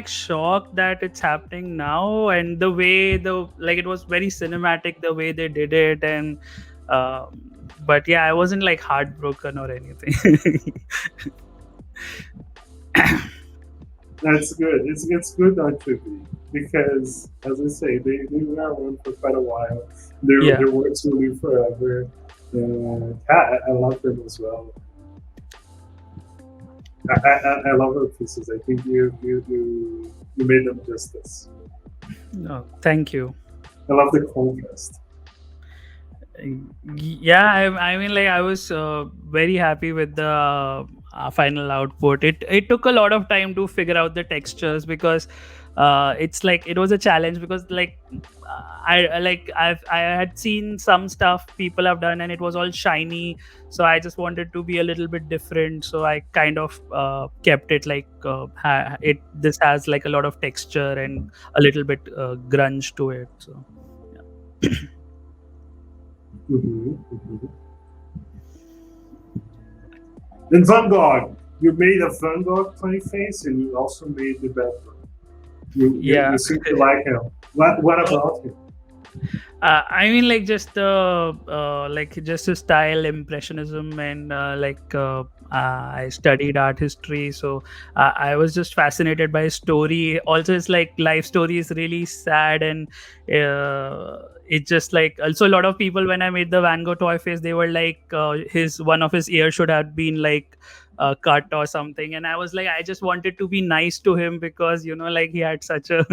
shocked that it's happening now, and the way the like it was very cinematic the way they did it, and but yeah, I wasn't like heartbroken or anything. that's good. It's good not to be because, as I say, they were around for quite a while. Yeah. Their works will live forever. Yeah, I love them as well. I love her pieces. I think you made them justice. No, thank you. I love the contrast. Yeah, I mean, like I was very happy with the final output. It took a lot of time to figure out the textures, because it's like it was a challenge, because like I had seen some stuff people have done and it was all shiny, so I just wanted to be a little bit different, so I kind of kept it like it this has like a lot of texture and a little bit grunge to it, so yeah. Mhm. And Van Gogh, you made a Van Gogh funny face, and you also made the background. Yeah. You seem to like him. What about him? I mean, like just the like just his style, impressionism, and I studied art history, so I was just fascinated by his story. Also, his like life story is really sad, and it's just like also a lot of people when I made the Van Gogh toy face, they were like his one of his ears should have been like cut or something, and I was like, I just wanted to be nice to him because like he had such a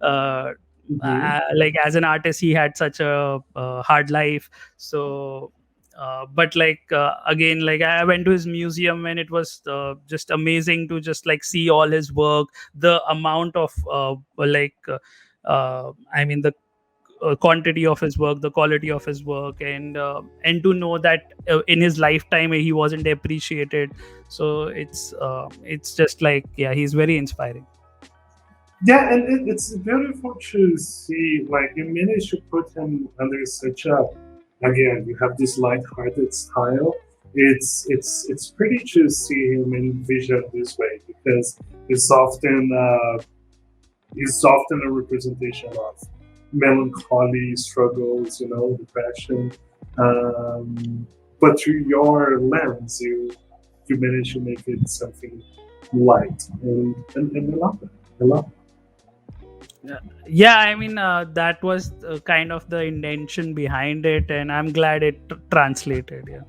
uh, Mm-hmm. like as an artist he had such a hard life. So but like again, like I went to his museum and it was just amazing to just like see all his work, the amount of I mean the quantity of his work, the quality of his work, and to know that in his lifetime he wasn't appreciated. So it's just like, yeah, he's very inspiring. Yeah, and it's beautiful to see, like, you managed to put him under such a, again, you have this light-hearted style. It's pretty to see him envisioned this way because it's often a representation of melancholy struggles, depression. But through your lens, you manage to make it something light, and I love it. I love it. Yeah, I mean that was kind of the intention behind it, and I'm glad it translated. Yeah.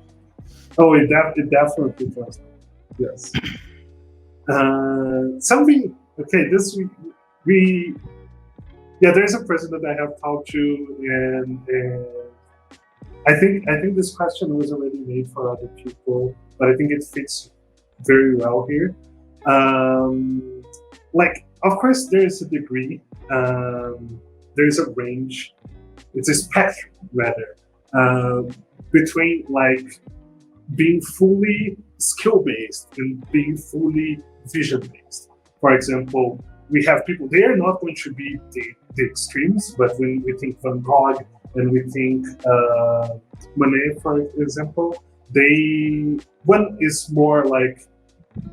Oh, it definitely does. Yes. Something. Okay, this we yeah. There's a person that I have talked to, and I think this question was already made for other people, but I think it fits very well here. Like, of course, there is a degree. There is a range. It's a spectrum, rather, between like being fully skill based and being fully vision based. For example, we have people, they are not going to be the extremes, but when we think Van Gogh and we think Monet, for example, one is more like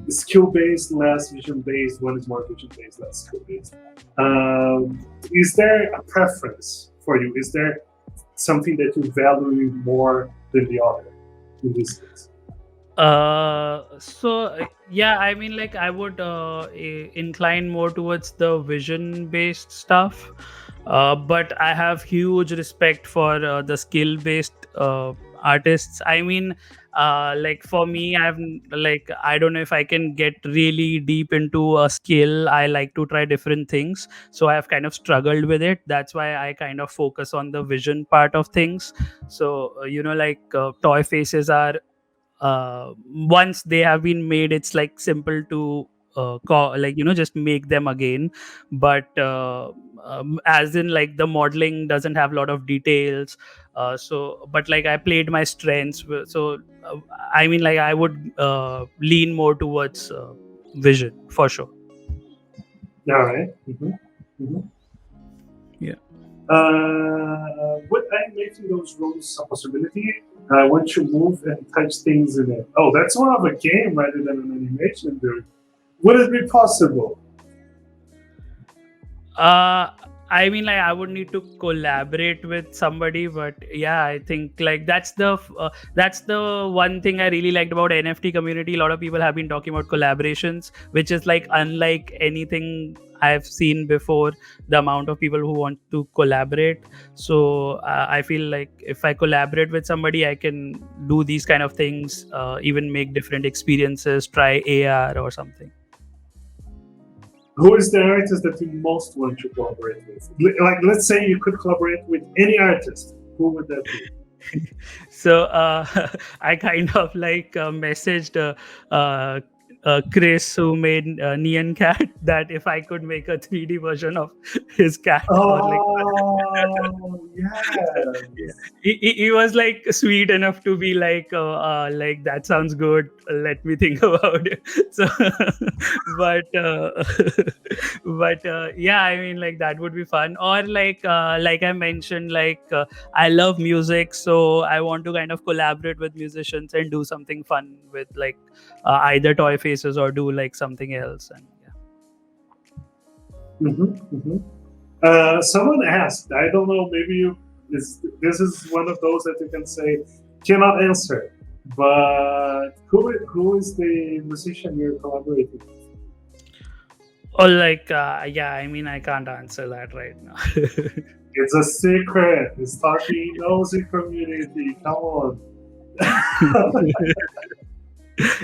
skill based, less vision based, one is more vision based, less skill based. Is there a preference for you? Is there something that you value more than the other in this case? Yeah, I mean, like I would incline more towards the vision based stuff, but I have huge respect for the skill based artists. I mean, like for me, like I don't know if I can get really deep into a skill. I like to try different things, so I have kind of struggled with it. That's why I kind of focus on the vision part of things. So like toy faces are, once they have been made, it's like simple to like just make them again. But as in, like, the modeling doesn't have a lot of details. But like I played my strengths so I mean, like I would lean more towards vision for sure. All right. Mm-hmm. Yeah. Would I making those rules a possibility? I want to move and touch things in it. Oh, that's more of a game rather than an animation, dude. Would it be possible? uh I mean, like I would need to collaborate with somebody, but yeah, I think like that's the one thing I really liked about NFT community. A lot of people have been talking about collaborations, which is like unlike anything I've seen before. The amount of people who want to collaborate. So I feel like if I collaborate with somebody, I can do these kind of things, even make different experiences, try AR or something. Who is the artist that you most want to collaborate with? Like, let's say you could collaborate with any artist. Who would that be? So I kind of like messaged Chris, who made Neon Cat, that if I could make a 3D version of his cat, or like Oh, yeah. yes. He was like sweet enough to be like that sounds good, let me think about it. So but but yeah, I mean, like that would be fun. Or like I mentioned, like I love music, so I want to kind of collaborate with musicians and do something fun with, like, either toy faces or do like something else. And yeah. Someone asked, I don't know, maybe this is one of those that you can say cannot answer, but who is the musician you're collaborating with? Or like yeah, I mean, I can't answer that right now. It's a secret. It's talking nosy community. Come on.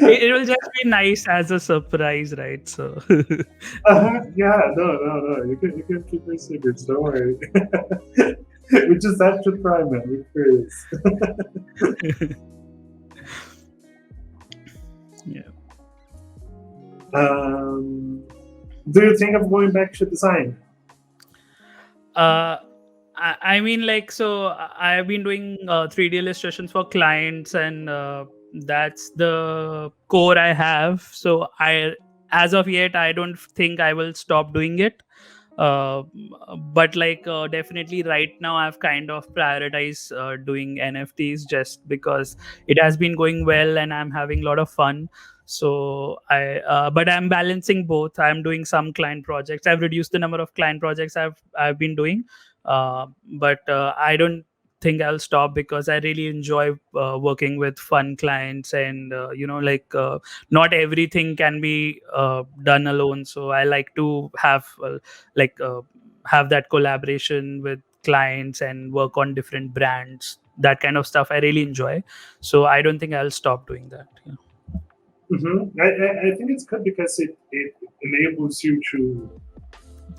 It will just be nice as a surprise, right? So Yeah, no. You can keep your secrets. Don't worry. We just have to try, man. We're curious. yeah. Um, do you think of going back to design? Uh, I mean, like, so I've been doing 3D illustrations for clients, and that's the core I have. So as of yet, I don't think I will stop doing it. Uh, but like, definitely right now, I've kind of prioritized doing NFTs just because it has been going well and I'm having a lot of fun. So but I'm balancing both. I'm doing some client projects. I've reduced the number of client projects I've been doing, but I don't think I'll stop because I really enjoy working with fun clients, and like, not everything can be done alone. So I like to like uh, have that collaboration with clients and work on different brands. That kind of stuff I really enjoy. So I don't think I'll stop doing that. Yeah. I think it's good because it enables you to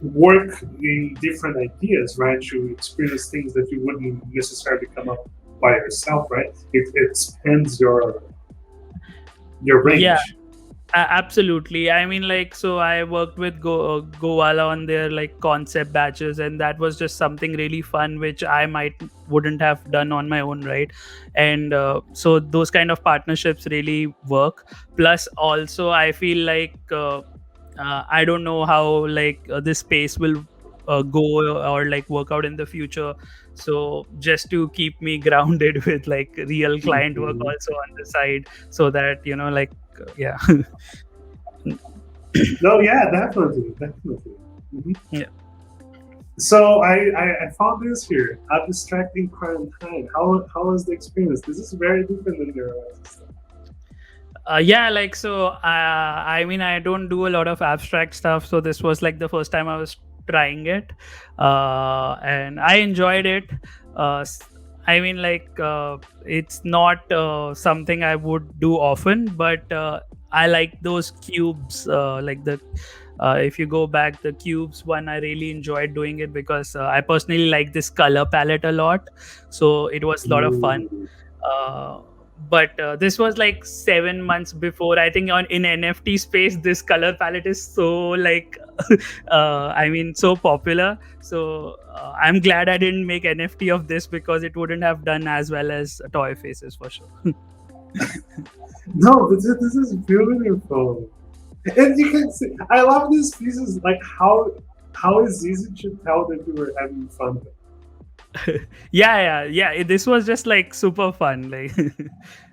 work in different ideas, right? To experience things that you wouldn't necessarily come up by yourself, right? It expands your Yeah, range. absolutely. I mean, like, so I worked with Goala on their like concept batches, and that was just something really fun, which I might wouldn't have done on my own, right? And so those kind of partnerships really work. Plus, also, I feel like I don't know how like this space will go or like work out in the future. So just to keep me grounded with like real client work Mhm. also on the side, so that like yeah. No, yeah, definitely. Mhm. Yeah. So I found this here, abstracting quarantine. How was the experience? This is very different than your stuff. Yeah, like, so I mean, I don't do a lot of abstract stuff, so this was like the first time I was trying it, and I enjoyed it. I mean, like, it's not something I would do often, but I like those cubes, like the if you go back, the cubes one, I really enjoyed doing it because I personally like this color palette a lot. So it was a lot of fun. Ooh. uh, but this was like 7 months before. I think on in NFT space, this color palette is so like I mean, so popular. So I'm glad I didn't make NFT of this because it wouldn't have done as well as toy faces for sure. No, this is beautiful. And you can see, I love these pieces. Like how is easy to tell that you were having fun. Yeah. This was just like super fun, like,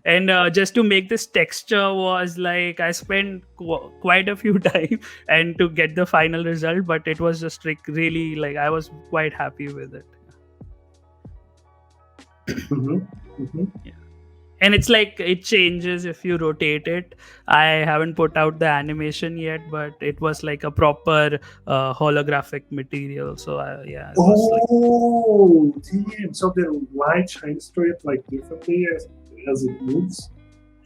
and just to make this texture was like I spent quite a few time and to get the final result, but it was just like really, like, I was quite happy with it. Mm-hmm. Mm-hmm. Yeah. And it's like it changes if you rotate it. I haven't put out the animation yet, but it was like a proper holographic material. So yeah, it was like, Oh, damn! So the light shines through it like differently as it moves.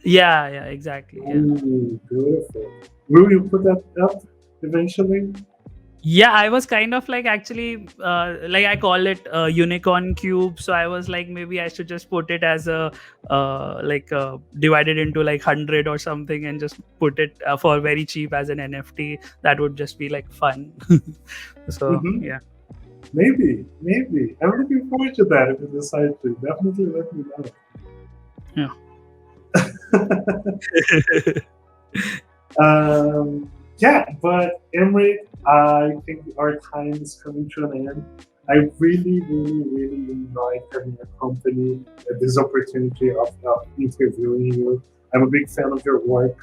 yeah, exactly, yeah. Oh, beautiful. Will you put that up eventually? Yeah, I was kind of like, actually, like, I call it a unicorn cube. So I was like, maybe I should just put it as a like divided into like 100 or something, and just put it for very cheap as an NFT. That would just be like fun. So Mm-hmm. yeah. Maybe. I'm looking forward to that if you decide to. Definitely let me Yeah. know. Yeah, but Emily, I think our time is coming to an end. I really enjoyed having a company, this opportunity of interviewing you. I'm a big fan of your work.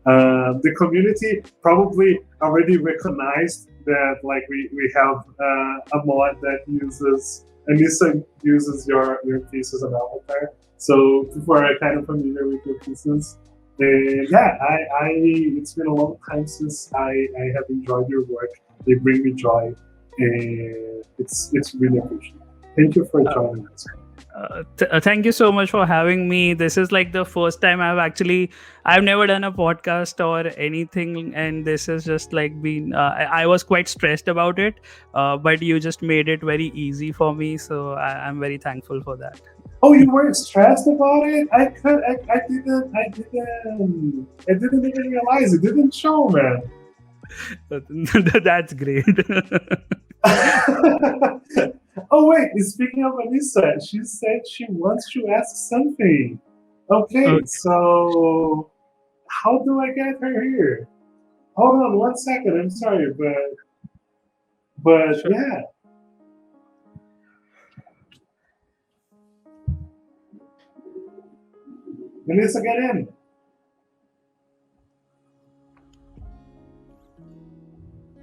The community probably already recognized that, like, we have a mod that uses Anissa uses your piece as an avatar. So people are kind of familiar with your pieces. Yeah, it's been a long time since I have enjoyed your work. They bring me joy, and it's really appreciated. Thank you for Uh, joining us. Thank you so much for having me. This is like the first time I've never done a podcast or anything, and this has just like been. I was quite stressed about it, but you just made it very easy for me. So I'm very thankful for that. Oh, you weren't stressed about it? I didn't even realize it didn't show, man. That's great. Oh wait, speaking of Anissa, she said she wants to ask something. Okay, Okay, so how do I get her here? Hold on one second. I'm sorry, but sure. yeah. Melissa, get in.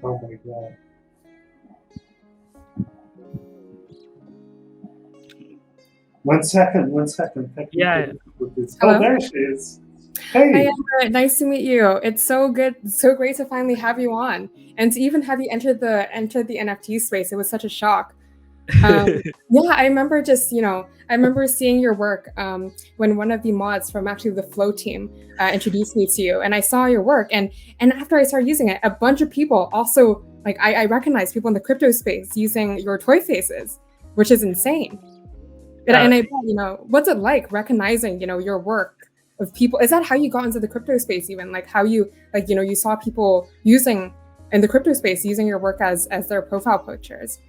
Oh my god. One second. Yeah. Technical difficulties. Oh, Hello. there she is. Hi, Hey. Amrit. Nice to meet you. It's so good, so great to finally have you on, and to even have you enter the NFT space. It was such a shock. Yeah, I remember I remember seeing your work when one of the mods from actually the Flow team introduced me to you, and I saw your work, and after I started using it, a bunch of people also like I recognized people in the crypto space using your toy faces, which is insane. And I bet, what's it like recognizing, your work of people? Is that how you got into the crypto space even? Like how you, you saw people using in the crypto space using your work as their profile pictures?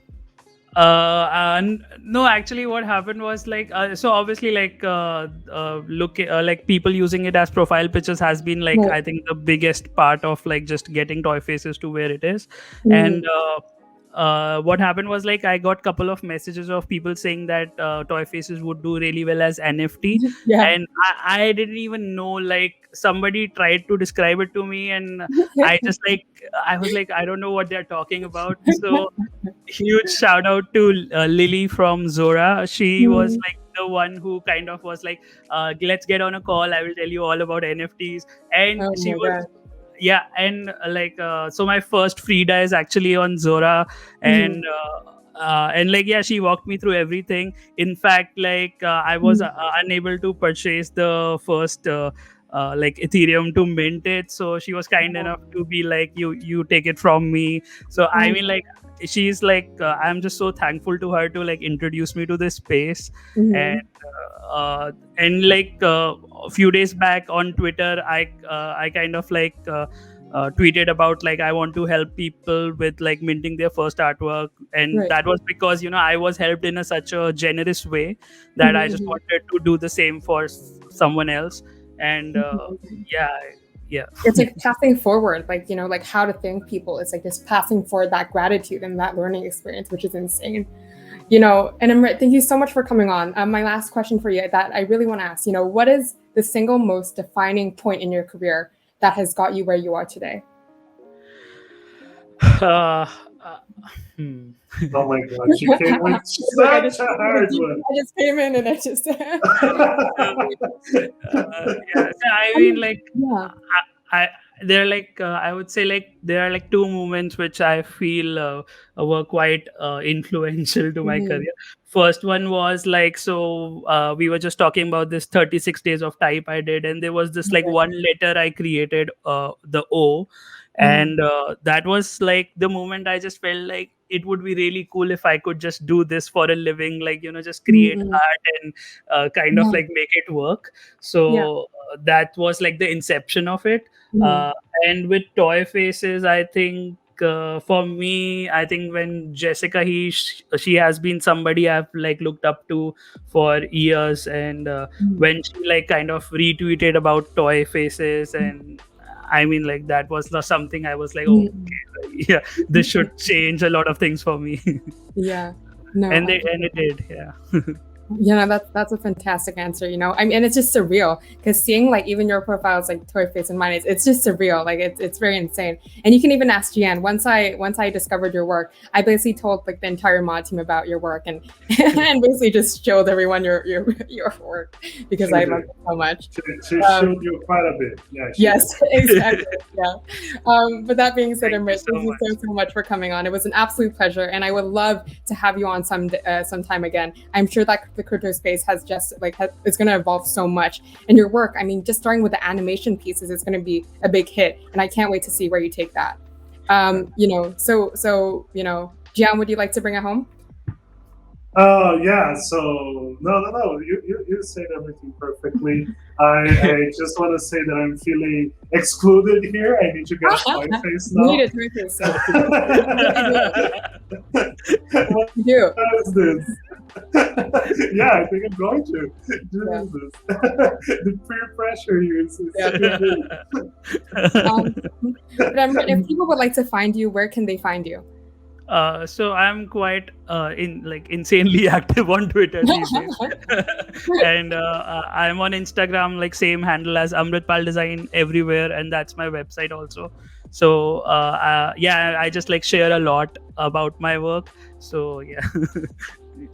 No, actually what happened was like so obviously like like people using it as profile pictures has been like Right. I think the biggest part of like just getting toy faces to where it is. Mm. And what happened was like I got couple of messages of people saying that toy faces would do really well as NFT, Yeah. and I didn't even know, like somebody tried to describe it to me, and I just like I was like I don't know what they're talking about. So huge shout out to Lily from Zora. She was Mm. like the one who kind of was like, let's get on a call. I will tell you all about NFTs. And Oh she my was, god. yeah. And so my first Frida is actually on Zora. Mhm. And like, yeah, she walked me through everything. In fact, like, I was Mm. unable to purchase the first. Like Ethereum to mint it, so she was kind enough to be like, you take it from me. So I Oh. mean, like, she's like I'm just so thankful to her to like introduce me to this space. and Mhm. and like a few days back on Twitter, I kind of like tweeted about like I want to help people with like minting their first artwork, and Right. that was because I was helped in such a generous way that I just Mhm. wanted to do the same for someone else. And Mhm. yeah, yeah. It's like passing forward, like like how to thank people. It's like just passing forward that gratitude and that learning experience, which is insane. And Amrit, thank you so much for coming on. My last question for you that I really want to ask, what is the single most defining point in your career that has got you where you are today? uh, uh, hmm. Oh my god, she came with Like such a hard one. I just came in and I just Yeah, so I mean, mean, like, yeah. I there are like I would say like there are like two moments which I feel were quite influential to my Mhm. career. First one was like, so we were just talking about this 36 days of type I did, and there was this like Okay. one letter I created, the O. Uh, And that was like the moment I just felt like it would be really cool if I could just do this for a living, like just create mm, art and kind of yeah. like make it work. Yeah. So that was like the inception of it. Mhm. uh, and with toy faces, I think for me, I think when Jessica, she has been somebody I've like looked up to for years. And Mhm. when she like kind of retweeted about toy faces, and I mean, like, that was not something I was like, oh, Mhm. okay, yeah, this should change a lot of things for me. Yeah. No, And I it did, yeah. that's a fantastic answer. I mean, and it's just surreal because seeing like even your profiles like Toy Face and mine, it's just surreal. Like it's very insane. And you can even ask Gian. Once I discovered your work, I basically told like the entire mod team about your work and and basically just showed everyone your work because She I love did. it so much. She Um, showed you quite a bit. Yeah, she Yes, exactly. Yeah. But that being said, Thank you Amrit, so thank you much. so much for coming on. It was an absolute pleasure, and I would love to have you on sometime again. I'm sure that the crypto space has just it's going to evolve so much. And your work, I mean, just starting with the animation pieces, it's going to be a big hit, and I can't wait to see where you take that. So Gian, would you like to bring it home? Oh yeah, so no. You said everything perfectly. I just want to say that I'm feeling excluded here. I need to get a smiley face now. You need a smiley face. What is this? Yeah, I think I'm going to do this. The peer pressure here is but if people would like to find you, where can they find you? So I'm quite insanely active on Twitter these days, and I'm on Instagram, same handle as Amrit Pal Design everywhere, and that's my website also. So I just share a lot about my work. So yeah.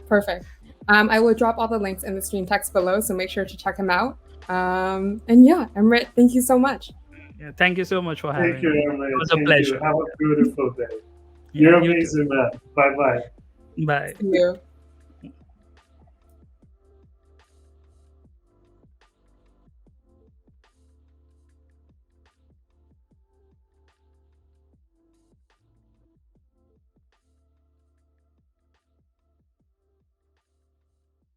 Perfect. I will drop all the links in the stream text below, so make sure to check them out. And yeah, Amrit, thank you so much. Yeah, thank you so much for having me. Thank you, Amrit. It was a pleasure. Have a beautiful day. You're amazing, man. Bye-bye. Bye. See you.